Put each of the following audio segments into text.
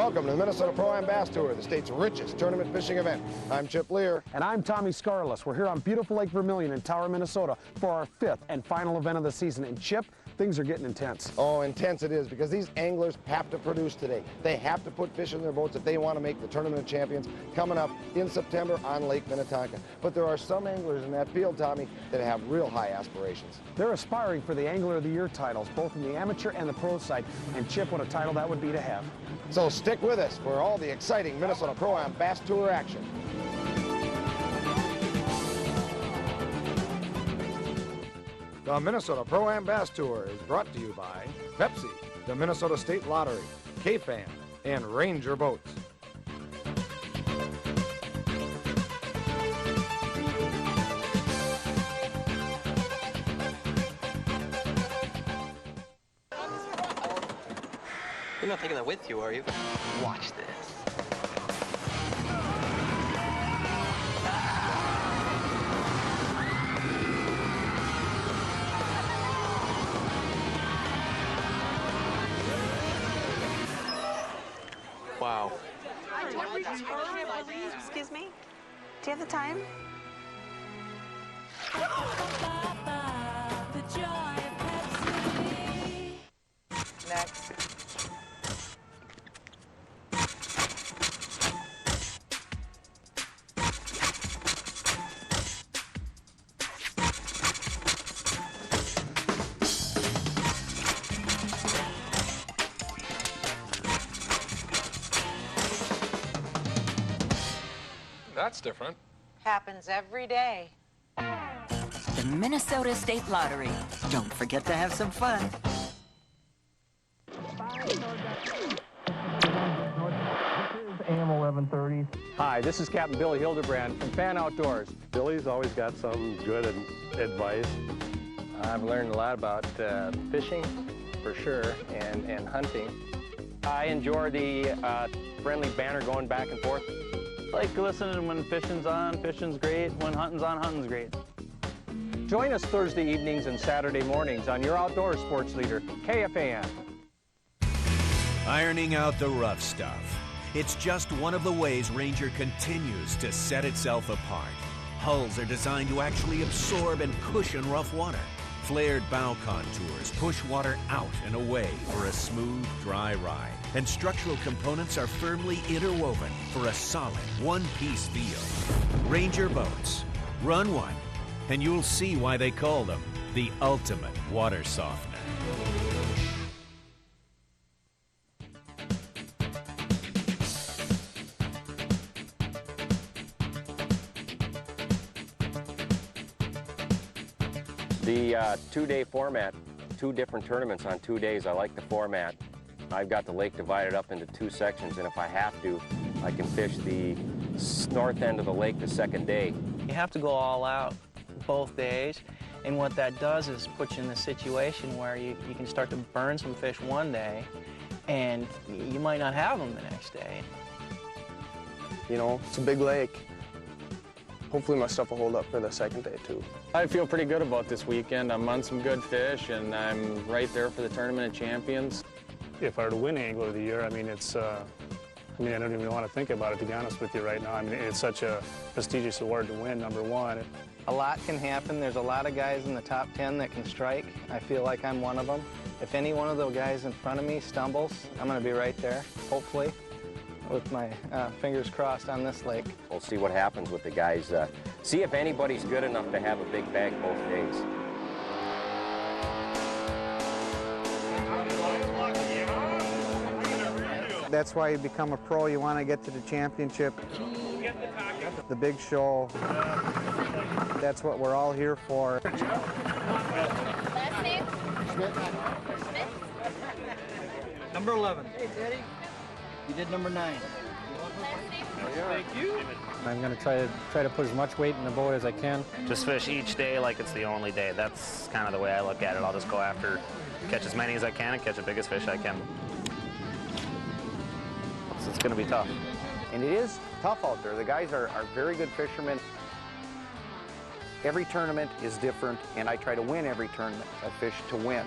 Welcome to the Minnesota ProAm Bass Tour, the state's richest tournament fishing event. I'm Chip Lear. And I'm Tommy Scarless. We're here on beautiful Lake Vermillion in Tower, Minnesota for our 5th and final event of the season. And Chip, things are getting intense. Oh, intense it is, because these anglers have to produce today. They have to put fish in their boats if they want to make the Tournament of Champions coming up in September on Lake Minnetonka. But there are some anglers in that field, Tommy, that have real high aspirations. They're aspiring for the Angler of the Year titles, both in the amateur and the pro side. And Chip, what a title that would be to have. So stick with us for all the exciting Minnesota ProAm Bass Tour action. The Minnesota ProAm Bass Tour is brought to you by Pepsi, the Minnesota State Lottery, K-Fan, and Ranger Boats. You're not taking that with you, are you? Watch this. Wow. Excuse me? Do you have the time? Next. That's different. Happens every day. The Minnesota State Lottery. Don't forget to have some fun. AM 1130. Hi, this is Captain Billy Hildebrand from Fan Outdoors. Billy's always got some good advice. I've learned a lot about fishing, for sure, and hunting. I enjoy the friendly banter going back and forth. Like listening when fishing's on, fishing's great. When hunting's on, hunting's great. Join us Thursday evenings and Saturday mornings on your outdoor sports leader, KFAN. Ironing out the rough stuff. It's just one of the ways Ranger continues to set itself apart. Hulls are designed to actually absorb and cushion rough water. Flared bow contours push water out and away for a smooth, dry ride. And structural components are firmly interwoven for a solid, one-piece feel. Ranger boats. Run one, and you'll see why they call them the ultimate water softener. The two-day format, 2 different tournaments on 2 days. I like the format. I've got the lake divided up into 2 sections, and if I have to, I can fish the north end of the lake the second day. You have to go all out both days, and what that does is put you in a situation where you can start to burn some fish one day, and you might not have them the next day. You know, it's a big lake. Hopefully my stuff will hold up for the second day, too. I feel pretty good about this weekend. I'm on some good fish, and I'm right there for the Tournament of Champions. If I were to win Angler of the Year, I mean, it's, I don't even want to think about it, to be honest with you right now. I mean, it's such a prestigious award to win, number one. A lot can happen. There's a lot of guys in the top 10 that can strike. I feel like I'm one of them. If any one of those guys in front of me stumbles, I'm going to be right there, hopefully, with my fingers crossed on this lake. We'll see what happens with the guys. See if anybody's good enough to have a big bag both days. That's why you become a pro. You want to get to the championship, the big show. That's what we're all here for. Last name? Smith. Number 11. Hey, Daddy. You did number 9. Thank you. I'm going to try to put as much weight in the boat as I can. Just fish each day like it's the only day. That's kind of the way I look at it. I'll just go after, catch as many as I can and catch the biggest fish I can. So it's going to be tough. And it is tough out there. The guys are very good fishermen. Every tournament is different, and I try to win every tournament. I fish to win.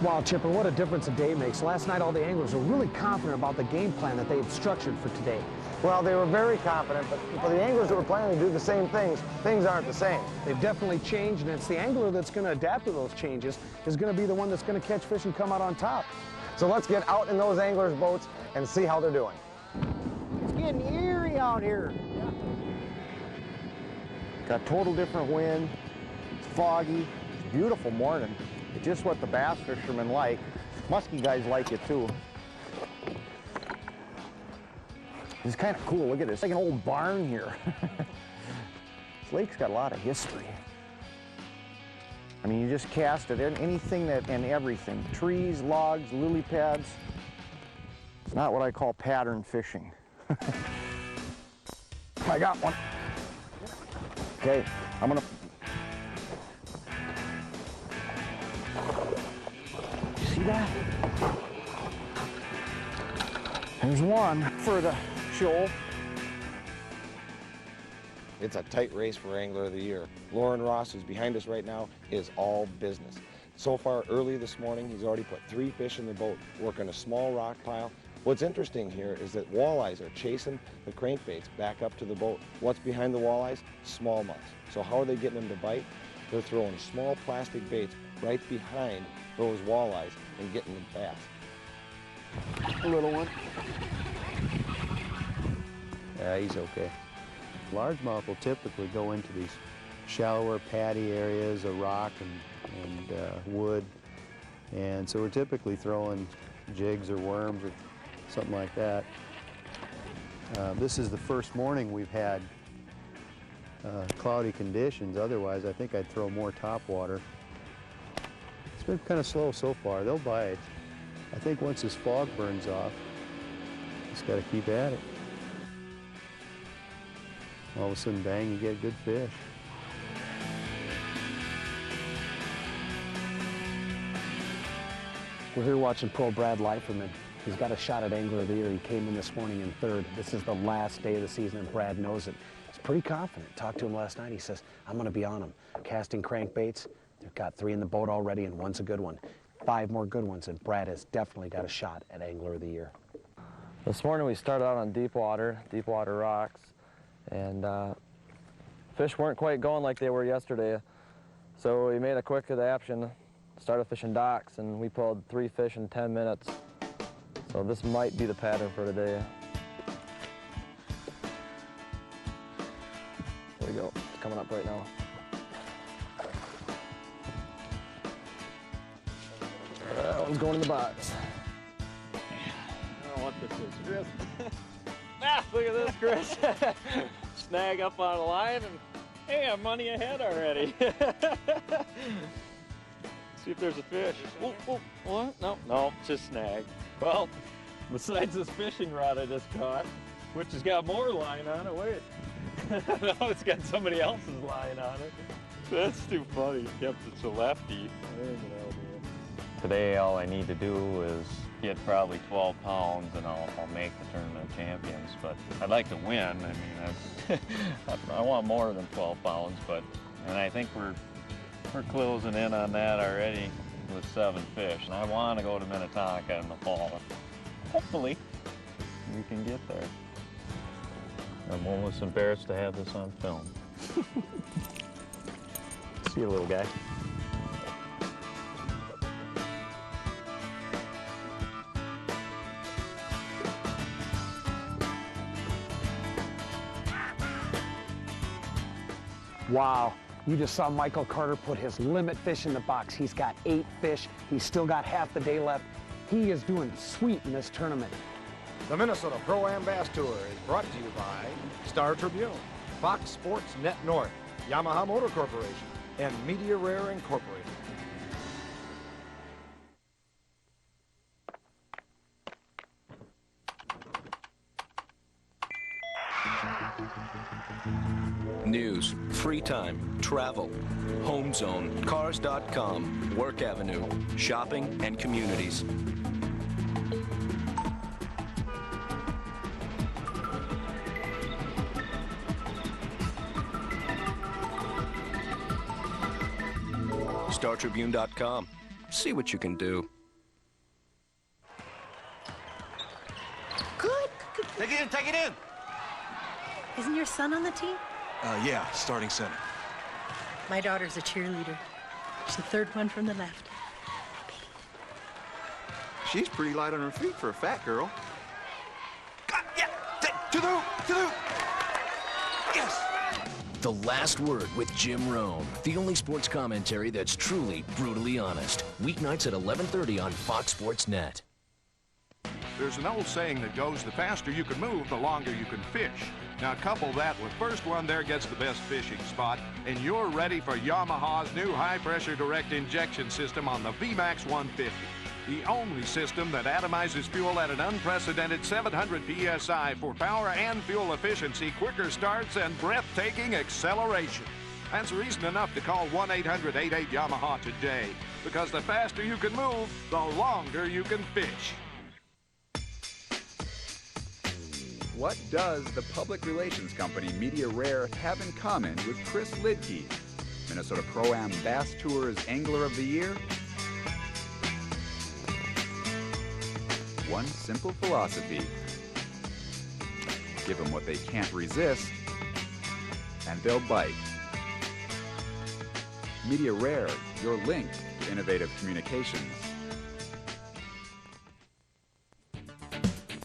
Wow, Chipper, what a difference a day makes. Last night, all the anglers were really confident about the game plan that they had structured for today. Well, they were very confident, but for the anglers who were planning to do the same things, things aren't the same. They've definitely changed, and it's the angler that's going to adapt to those changes is going to be the one that's going to catch fish and come out on top. So let's get out in those anglers' boats and see how they're doing. It's getting eerie out here. Got total different wind. It's foggy. It's a beautiful morning. It's just what the bass fishermen like. Muskie guys like it too. It's kind of cool. Look at this. It's like an old barn here. This lake's got a lot of history. I mean, you just cast it, anything and everything. Trees, logs, lily pads. It's not what I call pattern fishing. I got one. Okay, I'm gonna. You see that? There's one for the shoal. It's a tight race for Angler of the Year. Lauren Ross, who's behind us right now, is all business. So far, early this morning, he's already put 3 fish in the boat, working a small rock pile. What's interesting here is that walleyes are chasing the crankbaits back up to the boat. What's behind the walleyes? Smallmouths. So how are they getting them to bite? They're throwing small plastic baits right behind those walleyes and getting them fast. A little one. Yeah, he's okay. Largemouth will typically go into these shallower paddy areas of rock and wood, and so we're typically throwing jigs or worms or something like that. This is the first morning we've had cloudy conditions. Otherwise, I think I'd throw more topwater. It's been kind of slow so far. They'll bite. I think once this fog burns off, just got to keep at it. All of a sudden, bang, you get good fish. We're here watching Pro Brad Leiferman. He's got a shot at Angler of the Year. He came in this morning in 3rd. This is the last day of the season, and Brad knows it. He's pretty confident. Talked to him last night. He says, I'm going to be on him. Casting crankbaits. They've got 3 in the boat already, and 1's a good one. 5 more good ones, and Brad has definitely got a shot at Angler of the Year. This morning we started out on deep water rocks, and fish weren't quite going like they were yesterday. So we made a quick adaptation, started fishing docks, and we pulled 3 fish in 10 minutes. So this might be the pattern for today. There we go, it's coming up right now. That one's going in the box. I don't know what this is, Chris. Look at this, Chris. Snag up on a line and, hey, I'm money ahead already. See if there's a fish. Oh, what? No, it's just snag. Well, besides this fishing rod I just caught, which has got more line on it, wait. No, it's got somebody else's line on it. That's too funny. Kept it so lefty. Today, all I need to do is get probably 12 pounds, and I'll make the Tournament of Champions. But I'd like to win. I mean, I want more than 12 pounds, and I think we're closing in on that already with 7 fish. And I want to go to Minnetonka in the fall. Hopefully, we can get there. I'm almost embarrassed to have this on film. See you, little guy. Wow, you just saw Michael Carter put his limit fish in the box. He's got 8 fish. He's still got half the day left. He is doing sweet in this tournament. The Minnesota ProAm Bass Tour is brought to you by Star Tribune, Fox Sports Net North, Yamaha Motor Corporation, and Media Rare Incorporated. News, free time, travel, home zone, cars.com, Work Avenue, shopping, and communities. StarTribune.com. See what you can do. Good. Take it in, take it in. Isn't your son on the team? Yeah, starting center. My daughter's a cheerleader. She's the third one from the left. She's pretty light on her feet for a fat girl. Yeah, to the hoop. Yes. The Last Word with Jim Rome, the only sports commentary that's truly brutally honest. Weeknights at 11:30 on Fox Sports Net. There's an old saying that goes, the faster you can move, the longer you can fish. Now couple that with first one there gets the best fishing spot, and you're ready for Yamaha's new high-pressure direct injection system on the VMAX 150. The only system that atomizes fuel at an unprecedented 700 PSI for power and fuel efficiency, quicker starts, and breathtaking acceleration. That's reason enough to call 1-800-88-YAMAHA today, because the faster you can move, the longer you can fish. What does the public relations company Media Rare have in common with Chris Lidke, Minnesota Pro-Am Bass Tour's Angler of the Year? One simple philosophy. Give them what they can't resist, and they'll bite. Media Rare, your link to innovative communications.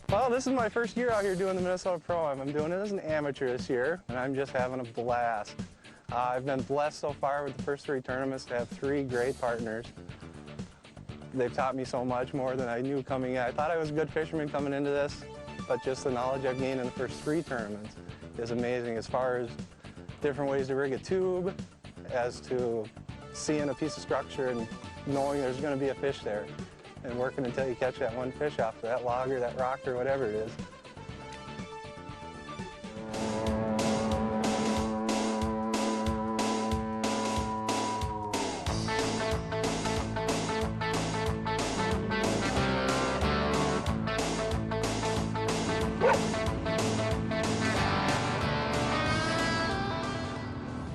Well, this is my first year out here doing the Minnesota Pro-Am. I'm doing it as an amateur this year, and I'm just having a blast. I've been blessed so far with the first 3 tournaments to have 3 great partners. They've taught me so much more than I knew coming in. I thought I was a good fisherman coming into this, but just the knowledge I've gained in the first 3 tournaments is amazing, as far as different ways to rig a tube, as to seeing a piece of structure and knowing there's going to be a fish there, and working until you catch that one fish off that log or that rock or whatever it is.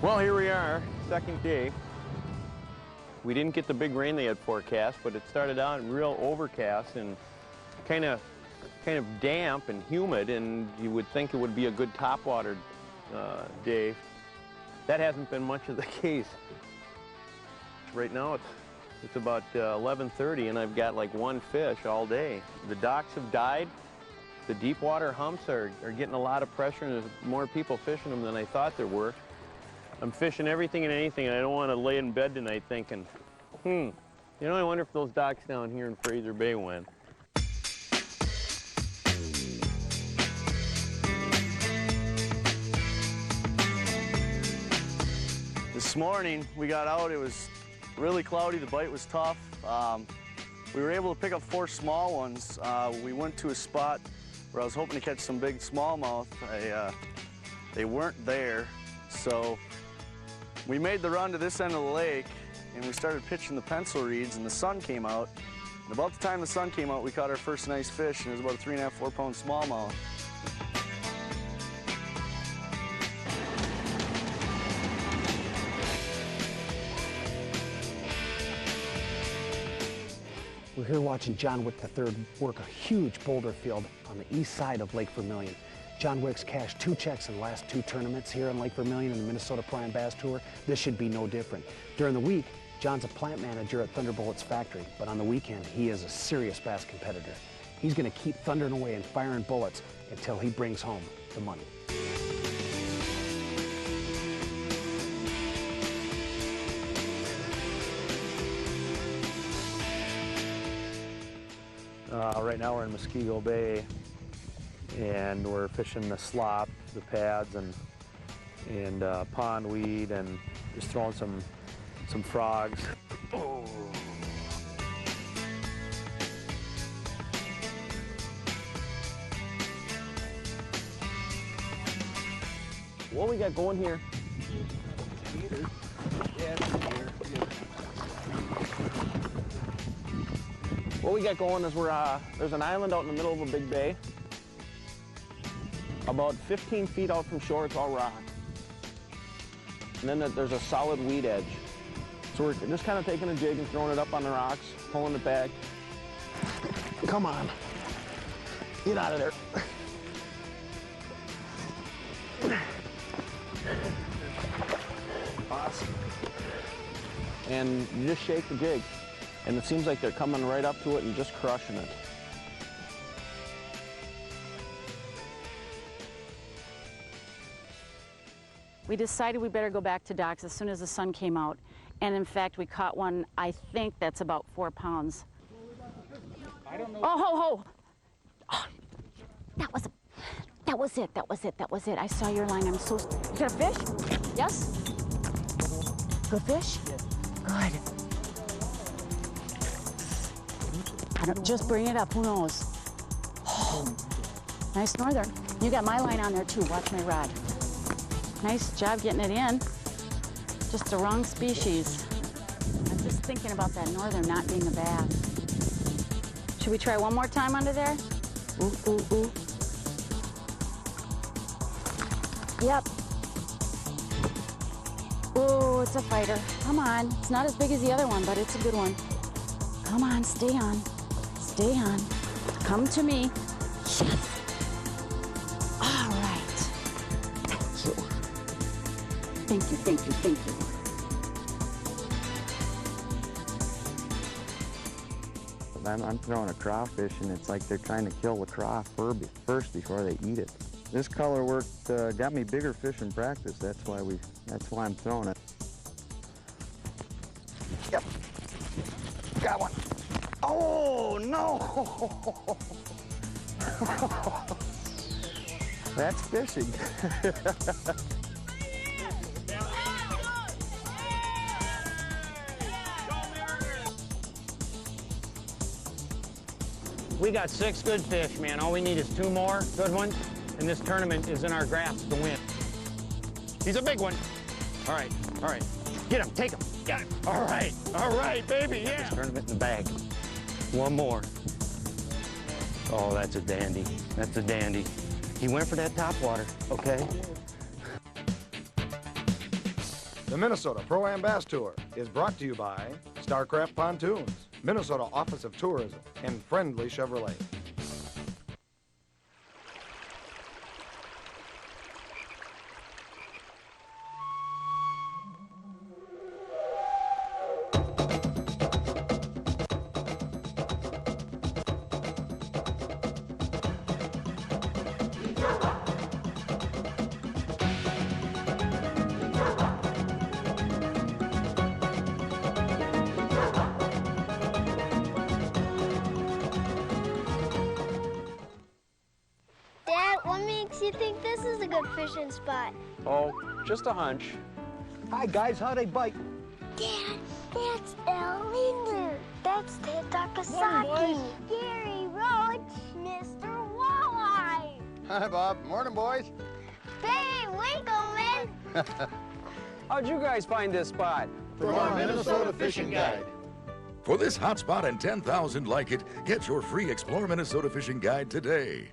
Well, here we are, second day. We didn't get the big rain they had forecast, but it started out real overcast and kind of damp and humid, and you would think it would be a good topwater day. That hasn't been much of the case. Right now it's about 11:30, and I've got like 1 fish all day. The docks have died. The deep water humps are getting a lot of pressure, and there's more people fishing them than I thought there were. I'm fishing everything and anything, and I don't want to lay in bed tonight thinking, you know, I wonder if those docks down here in Fraser Bay went. This morning we got out, it was really cloudy, the bite was tough. We were able to pick up 4 small ones. We went to a spot where I was hoping to catch some big smallmouth. They weren't there, so we made the run to this end of the lake, and we started pitching the pencil reeds, and the sun came out. And about the time the sun came out, we caught our first nice fish, and it was about a 3.5, 4 pound smallmouth. We're here watching John Wick III work a huge boulder field on the east side of Lake Vermillion. John Wick's cashed 2 checks in the last 2 tournaments here on Lake Vermillion in the Minnesota ProAm Bass Tour. This should be no different. During the week, John's a plant manager at Thunderbolt's factory, but on the weekend, he is a serious bass competitor. He's going to keep thundering away and firing bullets until he brings home the money. Right now we're in Muskego Bay, and we're fishing the slop, the pads, and pondweed, and just throwing some frogs. Oh. What we got going here? What we got going is there's an island out in the middle of a big bay. About 15 feet out from shore, it's all rock. And then there's a solid weed edge. So we're just kind of taking a jig and throwing it up on the rocks, pulling it back. Come on. Get out of there. Awesome. And you just shake the jig, and it seems like they're coming right up to it and just crushing it. We decided we better go back to docks as soon as the sun came out. And in fact, we caught one, I think that's about 4 pounds. I don't know. Oh, ho, ho. Oh, that was it. I saw your line. I'm so, you got a fish? Yes? Good fish? Good. I don't, just bring it up, who knows? Oh, nice northern. You got my line on there too, watch my rod. Nice job getting it in. Just the wrong species. I'm just thinking about that northern not being a bass. Should we try one more time under there? Ooh, ooh, ooh. Yep. Ooh, it's a fighter. Come on. It's not as big as the other one, but it's a good one. Come on, stay on. Stay on. Come to me. Yes. All right. Thank you. Thank you, thank you, thank you. I'm throwing a crawfish, and it's like they're trying to kill the craw first before they eat it. This color work got me bigger fish in practice. That's why I'm throwing it. Yep. Got one. Oh no! That's fishing. We got 6 good fish, man. All we need is 2 more good ones, and this tournament is in our grasp to win. He's a big one. All right, all right. Get him, take him. Got him. All right, baby, yeah. This tournament in the bag. 1 more. Oh, that's a dandy. That's a dandy. He went for that top water, okay? The Minnesota ProAm Bass Tour is brought to you by Starcraft Pontoons, Minnesota Office of Tourism, and Friendly Chevrolet. You think this is a good fishing spot? Oh, just a hunch. Hi, guys. How'd I bite? Dad, that's El Linder. That's Ted Takasaki. Gary Roach, Mr. Walleye. Hi, Bob. Morning, boys. Hey, Winkleman. How'd you guys find this spot? From our Minnesota Fishing Guide. For this hot spot and 10,000 like it, get your free Explore Minnesota Fishing Guide today.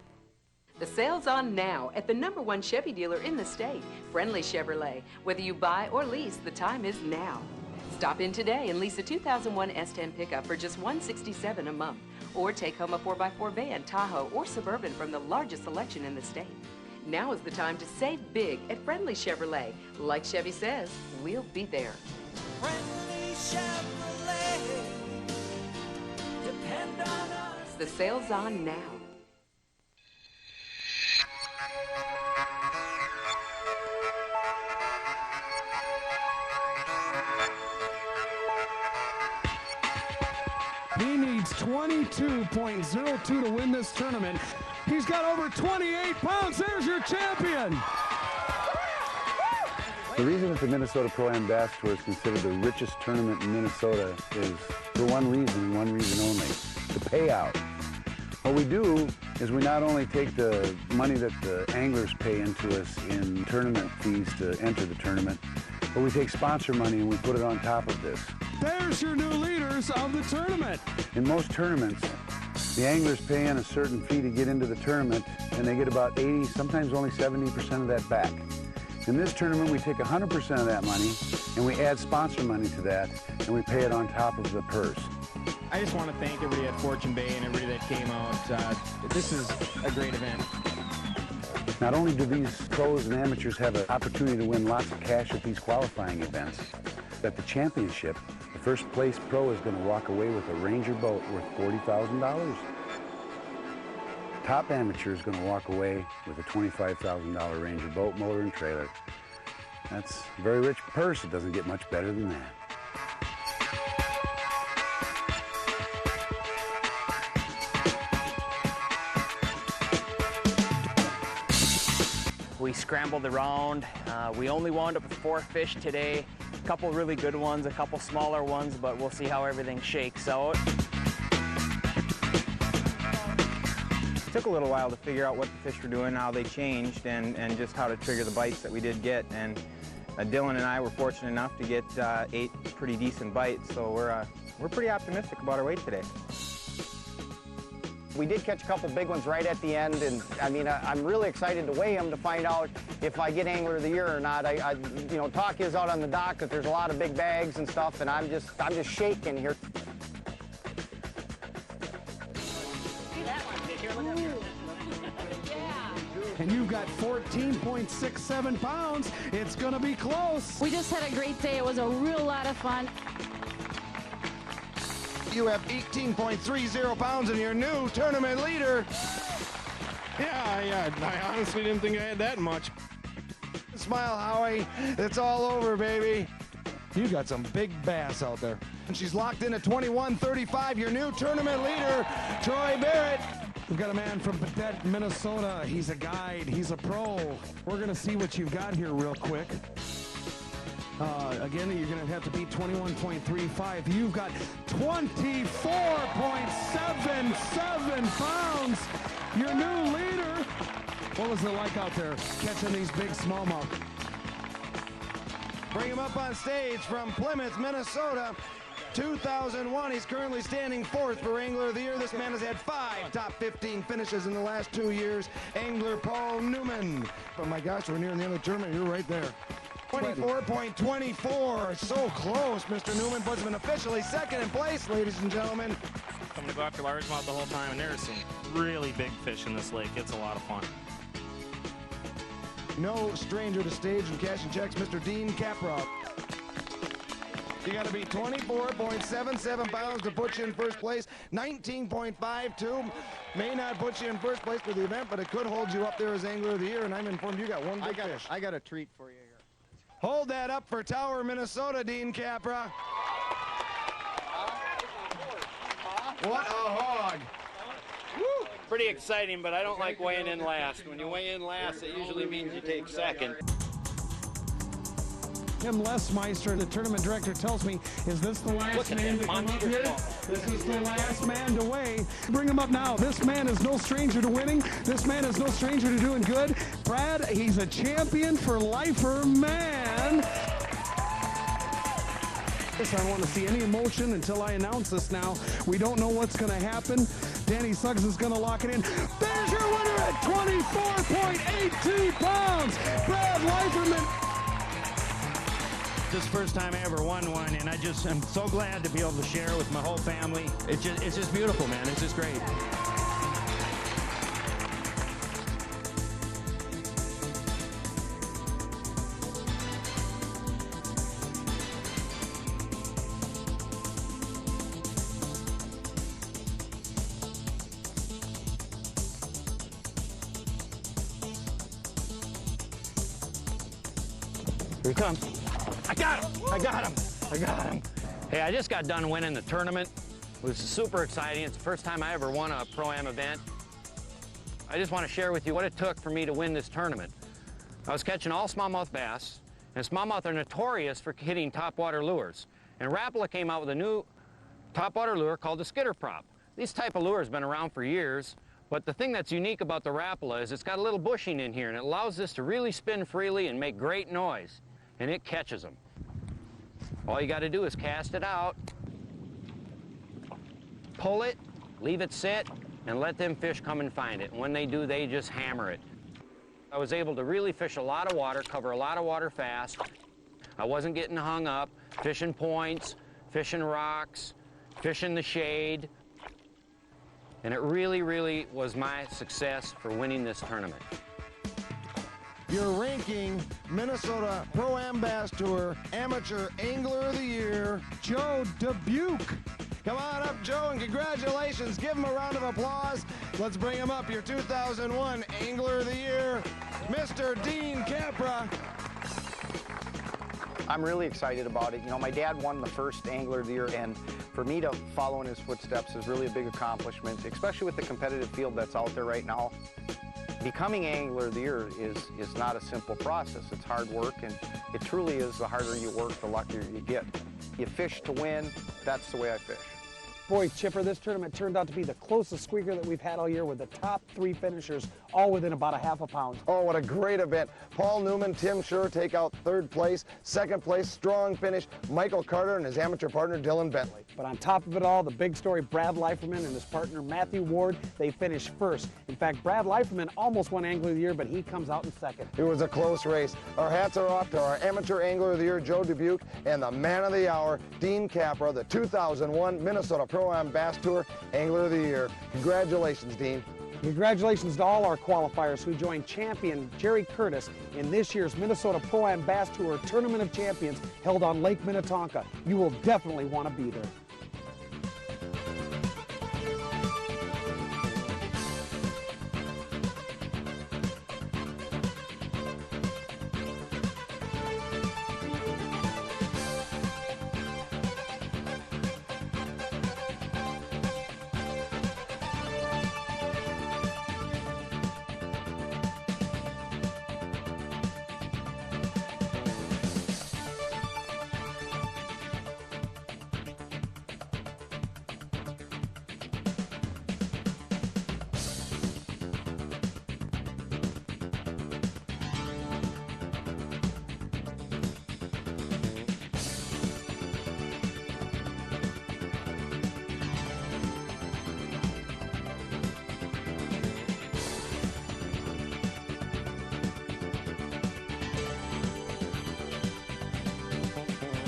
The sale's on now at the #1 Chevy dealer in the state, Friendly Chevrolet. Whether you buy or lease, the time is now. Stop in today and lease a 2001 S10 pickup for just $167 a month. Or take home a 4x4 van, Tahoe, or Suburban from the largest selection in the state. Now is the time to save big at Friendly Chevrolet. Like Chevy says, we'll be there. Friendly Chevrolet. Depend on us. The sale's on now. He needs 22.02 to win this tournament. He's got over 28 pounds. There's your champion. The reason that the Minnesota ProAm Bass Tour is considered the richest tournament in Minnesota is for one reason and one reason only, the payout. What we do is we not only take the money that the anglers pay into us in tournament fees to enter the tournament, but we take sponsor money and we put it on top of this. There's your new leaders of the tournament. In most tournaments, the anglers pay in a certain fee to get into the tournament, and they get about 80, sometimes only 70% of that back. In this tournament, we take 100% of that money and we add sponsor money to that and we pay it on top of the purse. I just want to thank everybody at Fortune Bay and everybody that came out. This is a great event. Not only do these pros and amateurs have an opportunity to win lots of cash at these qualifying events, at the championship, the first place pro is going to walk away with a Ranger boat worth $40,000. Top amateur is going to walk away with a $25,000 Ranger boat, motor, and trailer. That's a very rich purse. It doesn't get much better than that. We scrambled around. We only wound up with 4 fish today. A couple really good ones, a couple smaller ones, but we'll see how everything shakes out. It took a little while to figure out what the fish were doing, how they changed, and just how to trigger the bites that we did get. And Dylan and I were fortunate enough to get 8 pretty decent bites, so we're pretty optimistic about our weight today. We did catch a couple big ones right at the end, and I mean, I'm really excited to weigh them to find out if I get Angler of the Year or not. You know, talk is out on the dock that there's a lot of big bags and stuff, and I'm just shaking here. And you've got 14.67 pounds. It's going to be close. We just had a great day. It was a real lot of fun. You have 18.30 pounds and your new tournament leader. Yeah, I honestly didn't think I had that much. Smile, Howie. It's all over, baby. You got some big bass out there. And she's locked in at 21.35. Your new tournament leader, Troy Barrett. We've got a man from Petite, Minnesota. He's a guide. He's a pro. We're going to see what you've got here real quick. Again, you're going to have to beat 21.35. You've got 24.77 pounds. Your new leader. What was it like out there catching these big smallmouth? Bring him up on stage from Plymouth, Minnesota. 2001, he's currently standing 4th for Angler of the Year. This man has had 5 top 15 finishes in the last 2 years. Angler Paul Newman. Oh my gosh, we're near the end of the tournament. You're right there. 24.24, so close. Mr. Newman puts him in officially 2nd in place, ladies and gentlemen. I'm gonna go after largemouth the whole time, and there's some really big fish in this lake. It's a lot of fun. No stranger to stage and cashing checks, Mr. Dean Caprow. You got to be 24.77 pounds to put you in first place. 19.52 may not put you in first place for the event, but it could hold you up there as Angler of the Year, and I'm informed you got one big fish. I got a treat for you here. Hold that up for Tower, Minnesota, Dean Capra. What a hog. Woo! Pretty exciting, but I don't like weighing in last. When you weigh in last, it usually means you take second. Tim Lesmeister, the tournament director, tells me, is this the last man to come up here? This is the last man to weigh. Bring him up now. This man is no stranger to winning. This man is no stranger to doing good. Brad, he's a champion for lifer, man. I don't want to see any emotion until I announce this now. We don't know what's going to happen. Danny Suggs is going to lock it in. There's your winner at 24.82 pounds. Brad Leiferman. This first time I ever won one, and I'm so glad to be able to share it with my whole family. It's just beautiful, man. It's just great. Here he comes. I got him! I got him! I got him! Hey, I just got done winning the tournament. It was super exciting. It's the first time I ever won a Pro-Am event. I just want to share with you what it took for me to win this tournament. I was catching all smallmouth bass, and smallmouth are notorious for hitting topwater lures. And Rapala came out with a new topwater lure called the skitter prop. This type of lure has been around for years, but the thing that's unique about the Rapala is it's got a little bushing in here, and it allows this to really spin freely and make great noise. And it catches them. All you got to do is cast it out, pull it, leave it sit, and let them fish come and find it. And when they do, they just hammer it. I was able to really fish a lot of water, cover a lot of water fast. I wasn't getting hung up, fishing points, fishing rocks, fishing the shade. And it really, really was my success for winning this tournament. Your ranking Minnesota Pro-Am Bass Tour Amateur Angler of the Year, Joe Dubuque. Come on up, Joe, and congratulations. Give him a round of applause. Let's bring him up, your 2001 Angler of the Year, Mr. Dean Capra. I'm really excited about it. You know, my dad won the first Angler of the Year, and for me to follow in his footsteps is really a big accomplishment, especially with the competitive field that's out there right now. Becoming Angler of the Year is not a simple process. It's hard work, and it truly is. The harder you work, the luckier you get. You fish to win. That's the way I fish. Boy, Chipper, this tournament turned out to be the closest squeaker that we've had all year, with the top 3 finishers all within about a half a pound. Oh, what a great event. Paul Newman, Tim Schur take out 3rd place. 2nd place, strong finish, Michael Carter and his amateur partner, Dylan Bentley. But on top of it all, the big story, Brad Leiferman and his partner, Matthew Ward, they finished 1st. In fact, Brad Leiferman almost won Angler of the Year, but he comes out in 2nd. It was a close race. Our hats are off to our Amateur Angler of the Year, Joe Dubuque, and the man of the hour, Dean Capra, the 2001 Minnesota Pro-Am Bass Tour Angler of the Year. Congratulations, Dean. Congratulations to all our qualifiers who joined champion Jerry Curtis in this year's Minnesota Pro-Am Bass Tour Tournament of Champions held on Lake Minnetonka. You will definitely want to be there.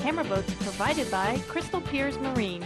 Camera boats provided by Crystal Piers Marine.